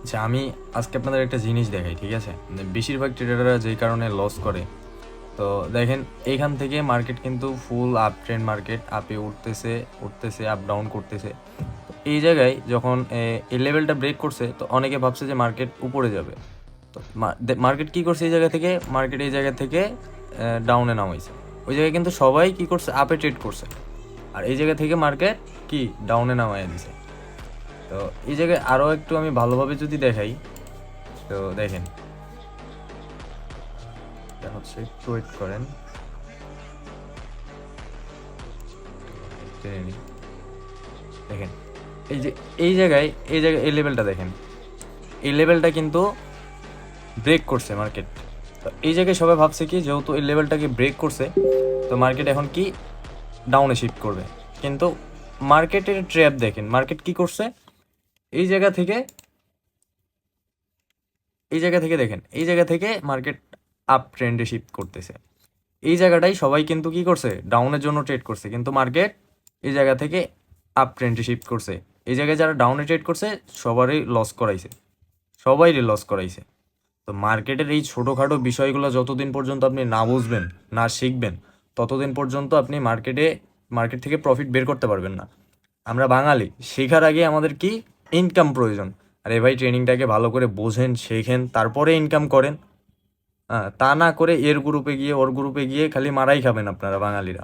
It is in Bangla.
আচ্ছা, আমি আজকে আপনাদের একটা জিনিস দেখাই, ঠিক আছে? বেশিরভাগ ট্রেডাররা যেই কারণে লস করে, তো দেখেন এইখান থেকে মার্কেট কিন্তু ফুল আপ ট্রেন্ড, মার্কেট আপে উঠতেছে উঠতেছে, আপ ডাউন করতেছে। তো এই জায়গায় যখন এই লেভেলটা ব্রেক করছে, তো অনেকে ভাবছে যে মার্কেট উপরে যাবে। তো মার্কেট কী করছে, এই জায়গা থেকে মার্কেট এই জায়গা থেকে ডাউনে নামাইছে। ওই জায়গায় কিন্তু সবাই কী করছে, আপে ট্রেড করছে, আর এই জায়গা থেকে মার্কেট কি ডাউনে নামাইয়া দিছে। তো এই জায়গায় আরও একটু আমি ভালোভাবে যদি দেখাই, তো দেখেন এটা হচ্ছে, একটু ওয়েট করেন, টেনে নিই। দেখেন এই যে এই জায়গায় এই লেভেলটা দেখেন, এই লেভেলটা কিন্তু ব্রেক করছে মার্কেট। তো এই জায়গায় সবাই ভাবছে কি, যেহেতু এই লেভেলটাকে ব্রেক করছে, তো মার্কেট এখন কি ডাউনে শিফট করবে। কিন্তু মার্কেটের ট্র্যাপ দেখেন, মার্কেট কি করছে, এই জায়গা থেকে এই জায়গা থেকে দেখেন, এই জায়গা থেকে মার্কেট আপ ট্রেন্ডে শিফট করতেছে। এই জায়গাটাই সবাই কিন্তু কি করছে, ডাউনের জন্য ট্রেড করছে, কিন্তু মার্কেট এই জায়গা থেকে আপ ট্রেন্ডে শিফট করছে। এই জায়গায় যারা ডাউনে ট্রেড করছে সবারই লস করাইছে, সবাইরই লস করাইছে। তো মার্কেটের এই ছোটোখাটো বিষয়গুলো যতদিন পর্যন্ত আপনি না বুঝবেন, না শিখবেন, ততদিন পর্যন্ত আপনি মার্কেট থেকে প্রফিট বের করতে পারবেন না। আমরা বাঙালি, শেখার আগে আমাদের কি ইনকাম প্রয়োজন। আরে ভাই, ট্রেনিংটাকে ভালো করে বোঝেন, শেখেন, তারপরে ইনকাম করেন। হ্যাঁ, তা না করে এর গ্রুপে গিয়ে ওর গ্রুপে গিয়ে খালি মারাই খাবেন আপনারা বাঙালিরা।